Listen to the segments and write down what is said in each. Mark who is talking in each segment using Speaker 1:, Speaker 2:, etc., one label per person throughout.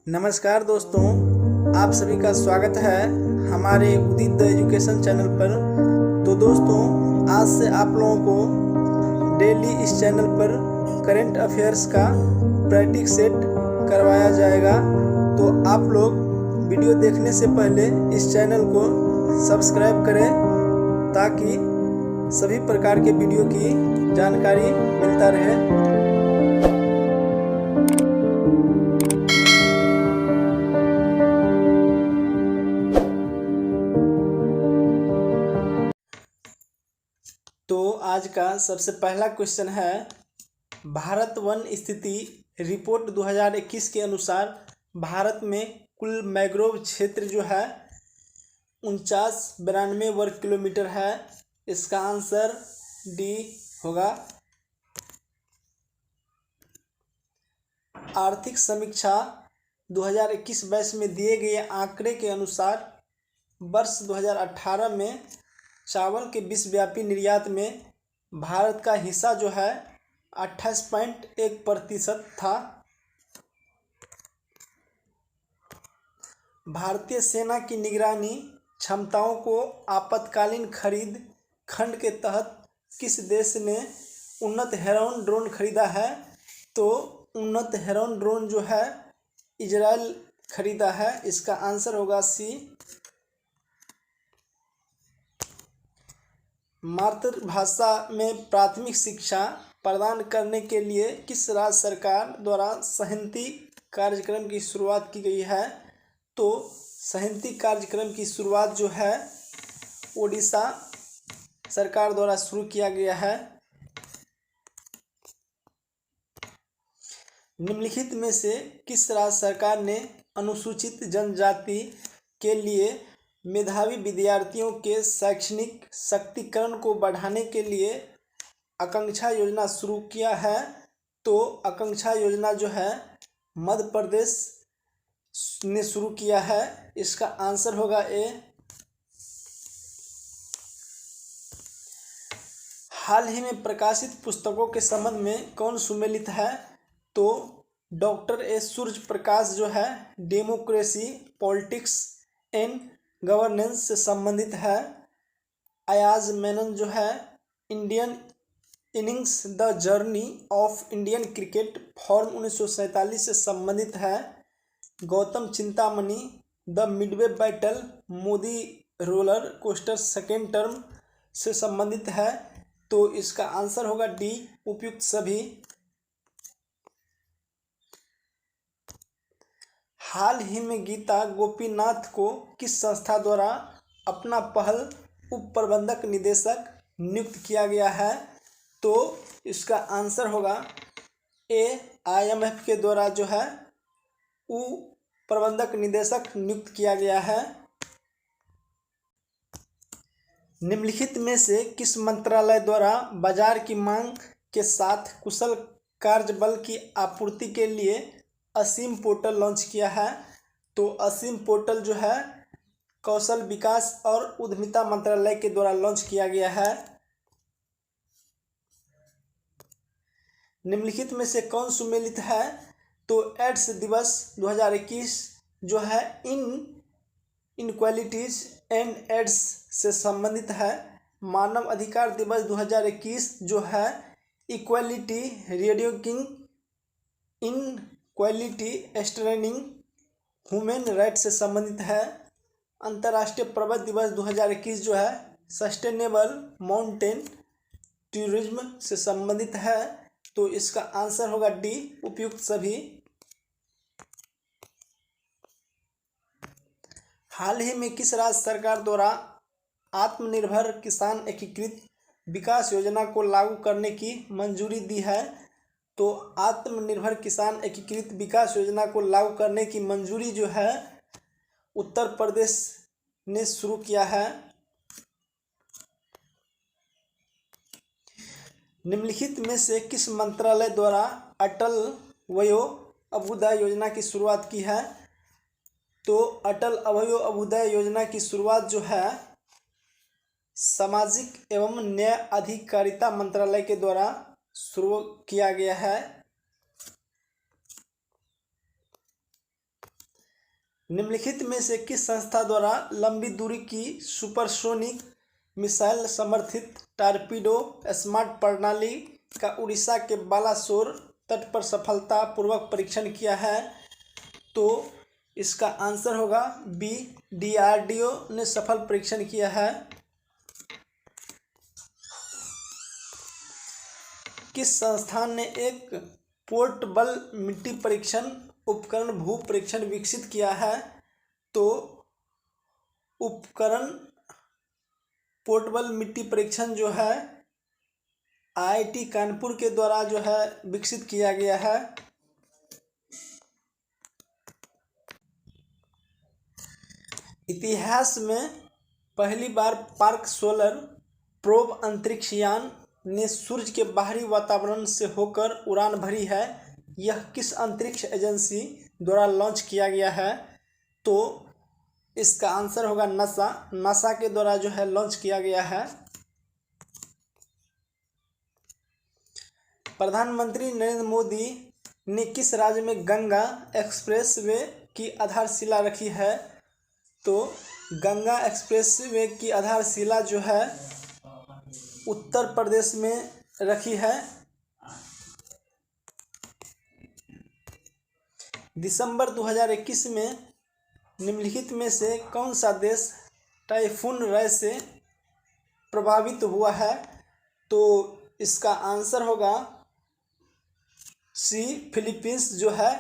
Speaker 1: नमस्कार दोस्तों, आप सभी का स्वागत है हमारे उदित एजुकेशन चैनल पर। तो दोस्तों, आज से आप लोगों को डेली इस चैनल पर करंट अफेयर्स का प्रैक्टिस सेट करवाया जाएगा। तो आप लोग वीडियो देखने से पहले इस चैनल को सब्सक्राइब करें ताकि सभी प्रकार के वीडियो की जानकारी मिलता रहे। तो आज का सबसे पहला क्वेश्चन है, भारत वन स्थिति रिपोर्ट 2021 के अनुसार भारत में कुल मैंग्रोव क्षेत्र जो है 4992 वर्ग किलोमीटर है। इसका आंसर डी होगा। आर्थिक समीक्षा 2021-22 में दिए गए आंकड़े के अनुसार वर्ष 2018 में चावल के विश्वव्यापी निर्यात में भारत का हिस्सा जो है 28.1% था। भारतीय सेना की निगरानी क्षमताओं को आपातकालीन खरीद खंड के तहत किस देश ने उन्नत हेरॉन ड्रोन खरीदा है? तो उन्नत हेरॉन ड्रोन जो है इजराइल खरीदा है। इसका आंसर होगा सी। मातृभाषा में प्राथमिक शिक्षा प्रदान करने के लिए किस राज्य सरकार द्वारा सहिंती कार्यक्रम की शुरुआत की गई है? तो सहिंती कार्यक्रम की शुरुआत जो है ओडिशा सरकार द्वारा शुरू किया गया है। निम्नलिखित में से किस राज्य सरकार ने अनुसूचित जनजाति के लिए मेधावी विद्यार्थियों के शैक्षणिक शक्तिकरण को बढ़ाने के लिए आकांक्षा योजना शुरू किया है? तो आकांक्षा योजना जो है मध्य प्रदेश ने शुरू किया है। इसका आंसर होगा ए। हाल ही में प्रकाशित पुस्तकों के संबंध में कौन सुमेलित है? तो डॉक्टर एस सूर्य प्रकाश जो है डेमोक्रेसी, पॉलिटिक्स एंड गवर्नेंस से संबंधित है। अयाज मेनन जो है Indian innings the journey of Indian cricket form 1947 से संबंधित है। Gautam Chintamani the Midway battle Modi roller coaster second term से संबंधित है। तो इसका आंसर होगा डी, उपयुक्त सभी। हाल ही में गीता गोपीनाथ को किस संस्था द्वारा अपना पहल उप प्रबंधक निदेशक नियुक्त किया गया है? तो इसका आंसर होगा ए, IMF के द्वारा जो है उप प्रबंधक निदेशक नियुक्त किया गया है। निम्नलिखित में से किस मंत्रालय द्वारा बाजार की मांग के साथ कुशल कार्यबल की आपूर्ति के लिए असीम पोर्टल लॉन्च किया है? तो असीम पोर्टल जो है कौशल विकास और उद्यमिता मंत्रालय के द्वारा लॉन्च किया गया है। निम्नलिखित में से कौन सुमेलित है? तो एड्स दिवस 2021 जो है इनइक्वालिटीज एंड एड्स से संबंधित है। मानव अधिकार दिवस 2021 जो है equality reducing inequality strengthening human right से संबंधित है। अंतर्राष्ट्रीय पर्वत दिवस 2021 जो है सस्टेनेबल माउंटेन टूरिज्म से संबंधित है। तो इसका आंसर होगा डी, उपयुक्त सभी। हाल ही में किस राज्य सरकार द्वारा आत्मनिर्भर किसान एकीकृत विकास योजना को लागू करने की मंजूरी दी है? तो आत्मनिर्भर किसान एकीकृत विकास योजना को लागू करने की मंजूरी जो है उत्तर प्रदेश ने शुरू किया है। निम्नलिखित में से किस मंत्रालय द्वारा अटल वयो अभ्युदय योजना की शुरुआत की है? तो अटल वयो अभ्युदय योजना की शुरुआत जो है सामाजिक एवं न्याय अधिकारिता मंत्रालय के द्वारा शुरू किया गया है। निम्नलिखित में से किस संस्था द्वारा लंबी दूरी की सुपरसोनिक मिसाइल समर्थित टॉर्पीडो स्मार्ट प्रणाली का उड़ीसा के बालासोर तट पर सफलतापूर्वक परीक्षण किया है? तो इसका आंसर होगा बी, डीआरडीओ ने सफल परीक्षण किया है। किस संस्थान ने एक पोर्टेबल मिट्टी परीक्षण उपकरण भू परीक्षण विकसित किया है? तो उपकरण पोर्टेबल मिट्टी परीक्षण जो है आईआईटी कानपुर के द्वारा जो है विकसित किया गया है। इतिहास में पहली बार पार्क सोलर प्रोब अंतरिक्ष यान ने सूर्य के बाहरी वातावरण से होकर उड़ान भरी है। यह किस अंतरिक्ष एजेंसी द्वारा लॉन्च किया गया है? तो इसका आंसर होगा नासा के द्वारा जो है लॉन्च किया गया है। प्रधानमंत्री नरेंद्र मोदी ने किस राज्य में गंगा एक्सप्रेसवे की आधारशिला रखी है? तो गंगा एक्सप्रेसवे की आधारशिला जो है उत्तर प्रदेश में रखी है। दिसंबर 2021 में निम्नलिखित में से कौन सा देश टाइफून रे से प्रभावित हुआ है? तो इसका आंसर होगा सी, फिलीपींस जो है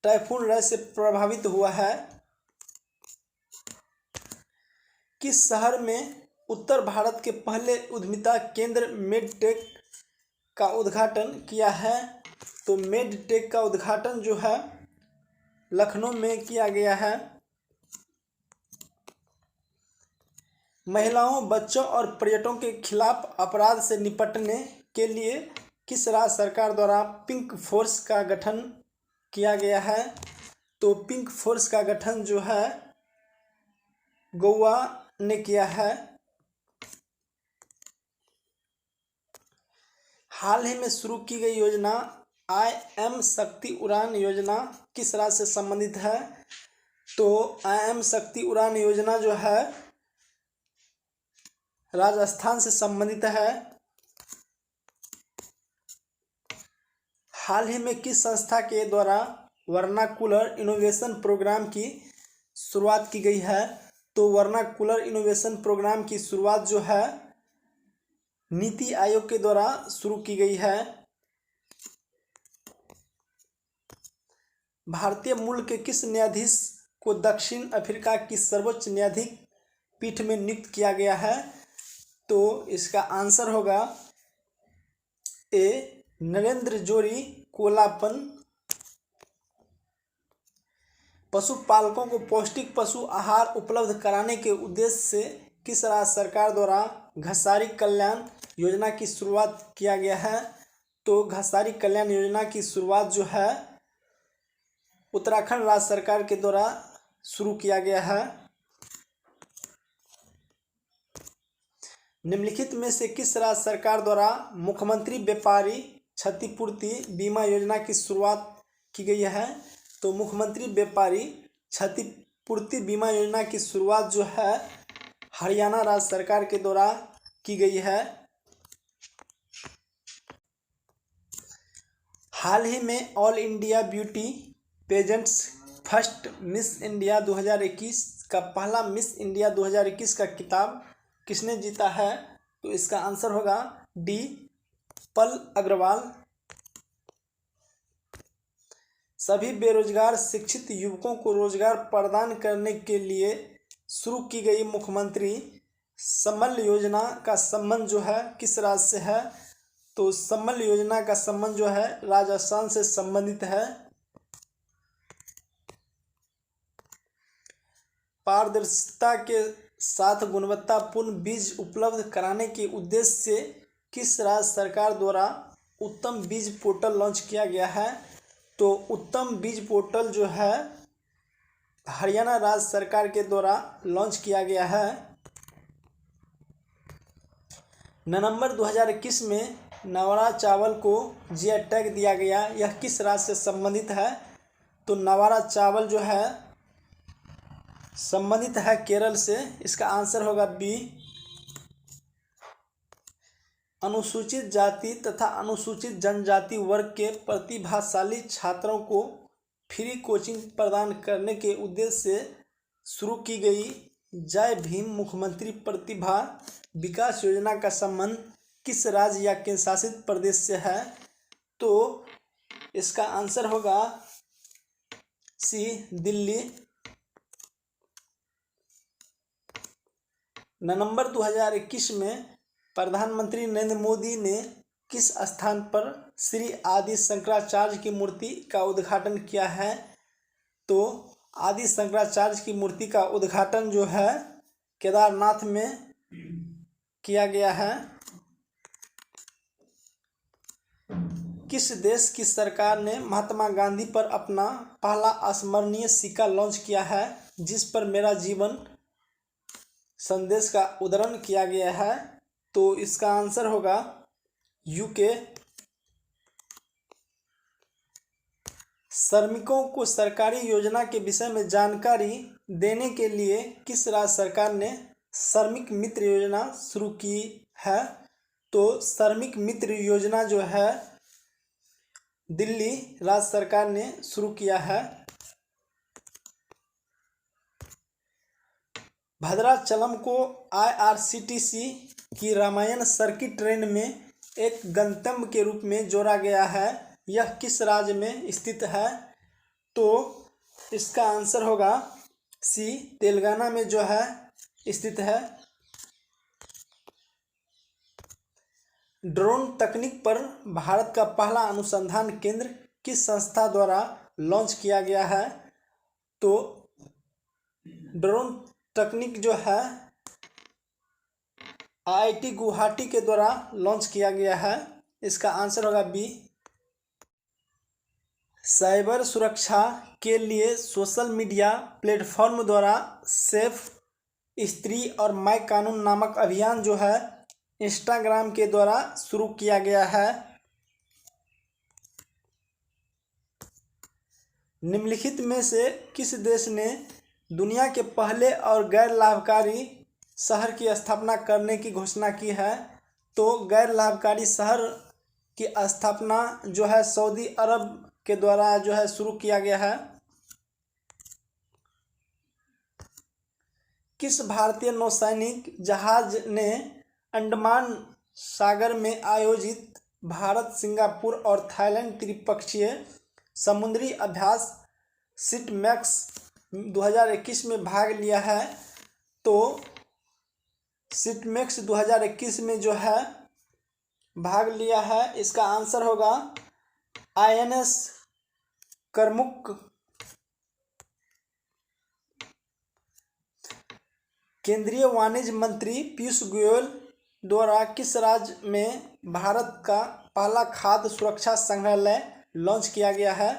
Speaker 1: टाइफून रे से प्रभावित हुआ है। किस शहर में उत्तर भारत के पहले उद्यमिता केंद्र मेडटेक का उद्घाटन किया है? तो मेडटेक का उद्घाटन जो है लखनऊ में किया गया है। महिलाओं, बच्चों और पर्यटकों के खिलाफ अपराध से निपटने के लिए किस राज्य सरकार द्वारा पिंक फोर्स का गठन किया गया है? तो पिंक फोर्स का गठन जो है गोवा ने किया है। हाल ही में शुरू की गई योजना आई.एम. शक्ति उड़ान योजना किस राज्य से संबंधित है? तो आई.एम. शक्ति उड़ान योजना जो है राजस्थान से संबंधित है। हाल ही में किस संस्था के द्वारा वर्नाकुलर इनोवेशन प्रोग्राम की शुरुआत की गई है? तो वर्नाकुलर इनोवेशन प्रोग्राम की शुरुआत जो है नीति आयोग के द्वारा शुरू की गई है। भारतीय मूल के किस न्यायाधीश को दक्षिण अफ्रीका की सर्वोच्च न्यायाधीश पीठ में नियुक्त किया गया है? तो इसका आंसर होगा ए, नरेंद्र जोरी कोलापन। पशुपालकों को पौष्टिक पशु आहार उपलब्ध कराने के उद्देश्य से किस राज्य सरकार द्वारा घसारी कल्याण योजना की शुरुआत किया गया है? तो घसारी कल्याण योजना की शुरुआत जो है उत्तराखंड राज्य सरकार के द्वारा शुरू किया गया है। निम्नलिखित में से किस राज्य सरकार द्वारा मुख्यमंत्री व्यापारी क्षतिपूर्ति बीमा योजना की शुरुआत की गई है? तो मुख्यमंत्री व्यापारी क्षतिपूर्ति बीमा योजना की शुरुआत जो है हरियाणा राज्य सरकार के द्वारा की गई है। हाल ही में all India beauty pageants first miss India 2021 का पहला मिस इंडिया 2021 का खिताब किसने जीता है? तो इसका आंसर होगा डी, पल अग्रवाल। सभी बेरोजगार शिक्षित युवकों को रोजगार प्रदान करने के लिए शुरू की गई मुख्यमंत्री सम्बल योजना का संबंध जो है किस राज्य से है? तो सम्बल योजना का संबंध जो है राजस्थान से संबंधित है। पारदर्शिता के साथ गुणवत्तापूर्ण बीज उपलब्ध कराने के उद्देश्य से किस राज्य सरकार द्वारा उत्तम बीज पोर्टल लॉन्च किया गया है? तो उत्तम बीज पोर्टल जो है हरियाणा राज्य सरकार के द्वारा लॉन्च किया गया है। नवंबर 2021 में नवारा चावल को जीआई टैग दिया गया। यह किस राज्य से संबंधित है? तो नवारा चावल जो है संबंधित है केरल से। इसका आंसर होगा बी। अनुसूचित जाति तथा अनुसूचित जनजाति वर्ग के प्रतिभाशाली छात्रों को फ्री कोचिंग प्रदान करने के उद्देश्य से शुरू की गई जय भीम मुख्यमंत्री प्रतिभा विकास योजना का संबंध किस राज्य या केंद्र शासित प्रदेश से है? तो इसका आंसर होगा सी, दिल्ली। नवंबर 2021 में प्रधानमंत्री नरेंद्र मोदी ने किस स्थान पर श्री आदि शंकराचार्य की मूर्ति का उद्घाटन किया है? तो आदि शंकराचार्य की मूर्ति का उद्घाटन जो है केदारनाथ में किया गया है। किस देश की सरकार ने महात्मा गांधी पर अपना पहला अस्मरणीय सिक्का लॉन्च किया है जिस पर मेरा जीवन संदेश का उद्धरण किया गया है? तो इसका आंसर होगा यूके। श्रमिकों को सरकारी योजना के विषय में जानकारी देने के लिए किस राज्य सरकार ने श्रमिक मित्र योजना शुरू की है? तो श्रमिक मित्र योजना जो है दिल्ली राज्य सरकार ने शुरू किया है। भद्राचलम को IRCTC की रामायण सर्किट ट्रेन में एक गंतव्य के रूप में जोड़ा गया है। यह किस राज्य में स्थित है? तो इसका आंसर होगा सी, तेलंगाना में जो है स्थित है। ड्रोन तकनीक पर भारत का पहला अनुसंधान केंद्र किस संस्था द्वारा लॉन्च किया गया है? तो ड्रोन तकनीक जो है IIT गुवाहाटी के द्वारा लॉन्च किया गया है। इसका आंसर होगा बी। साइबर सुरक्षा के लिए सोशल मीडिया प्लेटफॉर्म द्वारा सेफ स्त्री और मैं कानून नामक अभियान जो है इंस्टाग्राम के द्वारा शुरू किया गया है। निम्नलिखित में से किस देश ने दुनिया के पहले और गैर लाभकारी शहर की स्थापना करने की घोषणा की है? तो गैर लाभकारी शहर की स्थापना जो है सऊदी अरब के द्वारा जो है शुरू किया गया है। किस भारतीय नौसैनिक जहाज ने अंडमान सागर में आयोजित भारत, सिंगापुर और थाईलैंड त्रिपक्षीय समुद्री अभ्यास सिटमैक्स 2021 में भाग लिया है? तो सिटमैक्स 2021 में जो है भाग लिया है। इसका आंसर होगा INS करमुक। केंद्रीय वाणिज्य मंत्री पीयूष गोयल द्वारा किस राज्य में भारत का पहला खाद्य सुरक्षा संग्रहालय लॉन्च किया गया है?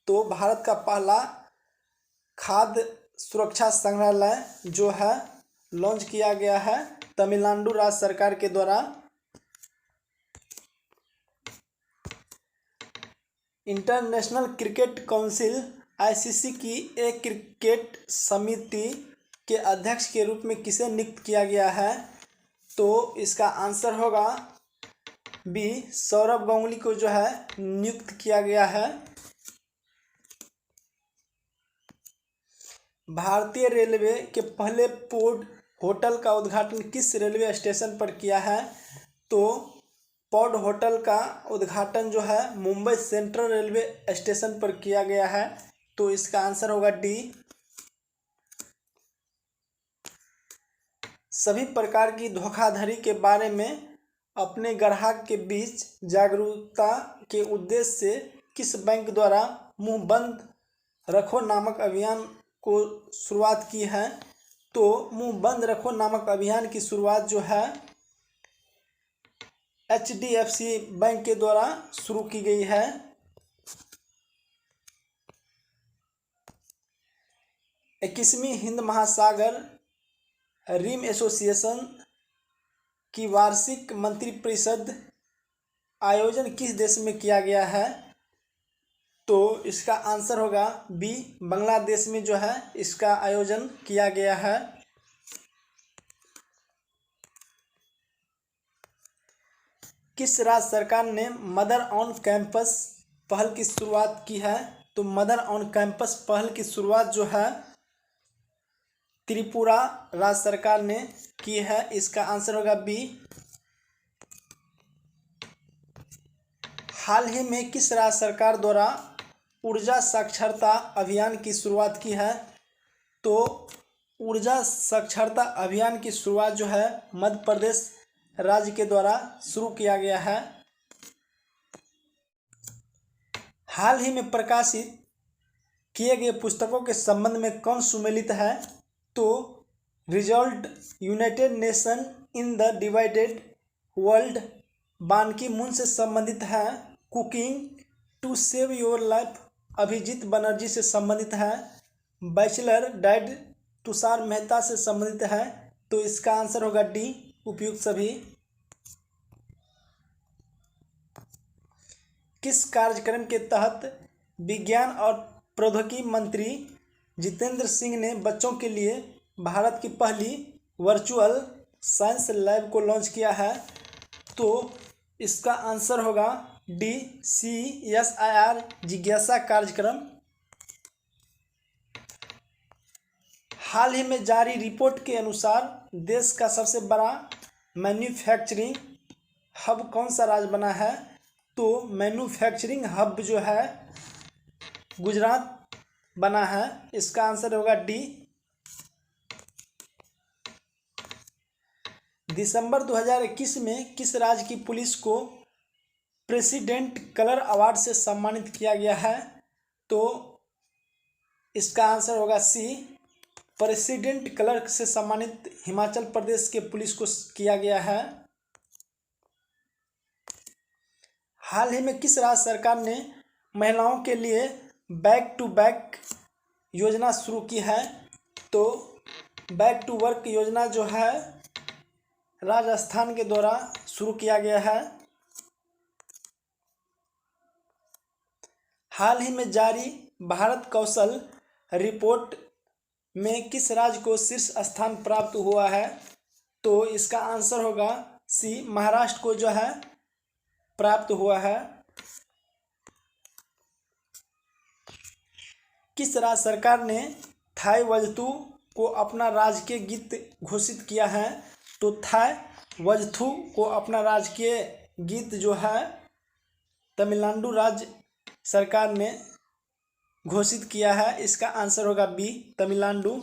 Speaker 1: तो भारत का पहला खाद्य सुरक्षा संग्रहालय जो है लॉन्च किया गया है तमिलनाडु राज्य सरकार के द्वारा। इंटरनेशनल क्रिकेट काउंसिल ICC की एक क्रिकेट समिति के अध्यक्ष के रूप में किसे नियुक्त किया गया है? तो इसका आंसर होगा बी, सौरव गांगुली को जो है नियुक्त किया गया है। भारतीय रेलवे के पहले पौड होटल का उद्घाटन किस रेलवे स्टेशन पर किया है? तो पौड होटल का उद्घाटन जो है मुंबई सेंट्रल रेलवे स्टेशन पर किया गया है। तो इसका आंसर होगा डी। सभी प्रकार की धोखाधड़ी के बारे में अपने ग्राहक के बीच जागरूकता के उद्देश्य से किस बैंक द्वारा मुंह बंद रखो नामक अभियान को शुरुआत की है? तो मुंह बंद रखो नामक अभियान की शुरुआत जो है HDFC बैंक के द्वारा शुरू की गई है। 21वीं हिंद महासागर रिम एसोसिएशन की वार्षिक मंत्रिपरिषद आयोजन किस देश में किया गया है? तो इसका आंसर होगा बी, बांग्लादेश में जो है इसका आयोजन किया गया है। किस राज्य सरकार ने मदर ऑन कैंपस पहल की शुरुआत की है? तो मदर ऑन कैंपस पहल की शुरुआत जो है त्रिपुरा राज्य सरकार ने की है। इसका आंसर होगा बी। हाल ही में किस राज्य सरकार द्वारा ऊर्जा साक्षरता अभियान की शुरुआत की है? तो ऊर्जा साक्षरता अभियान की शुरुआत जो है मध्य प्रदेश राज्य के द्वारा शुरू किया गया है। हाल ही में प्रकाशित किए गए पुस्तकों के संबंध में कौन सुमेलित है? तो resolved united nation in the divided world Ban Ki Moon से संबंधित है। Cooking to save your life Abhijit Banerjee से संबंधित है। बैचलर डाइट तुषार मेहता से संबंधित है। तो इसका आंसर होगा डी, उपयुक्त सभी। किस कार्यक्रम के तहत विज्ञान और प्रौद्योगिकी मंत्री जितेंद्र सिंह ने बच्चों के लिए भारत की पहली वर्चुअल साइंस लैब को लॉन्च किया है? तो इसका आंसर होगा डी, CSIR जिज्ञासा कार्यक्रम। हाल ही में जारी रिपोर्ट के अनुसार देश का सबसे बड़ा मैन्युफैक्चरिंग हब कौन सा राज्य बना है? तो मैन्युफैक्चरिंग हब जो है गुजरात बना है। इसका आंसर होगा डी। दिसंबर 2021 में किस राज्य की पुलिस को प्रेसिडेंट कलर अवार्ड से सम्मानित किया गया है? तो इसका आंसर होगा सी, प्रेसिडेंट कलर से सम्मानित हिमाचल प्रदेश के पुलिस को किया गया है। हाल ही में किस राज्य सरकार ने महिलाओं के लिए बैक टू बैक योजना शुरू की है? तो बैक टू वर्क योजना जो है राजस्थान के द्वारा शुरू किया गया है। हाल ही में जारी भारत कौशल रिपोर्ट में किस राज्य को शीर्ष स्थान प्राप्त हुआ है? तो इसका आंसर होगा सी, महाराष्ट्र को जो है प्राप्त हुआ है। किस राज्य सरकार ने थाई वजथू को अपना राजकीय गीत घोषित किया है? तो थाई वजथू को अपना राजकीय गीत जो है तमिलनाडु राज्य सरकार ने घोषित किया है। इसका आंसर होगा बी, तमिलनाडु।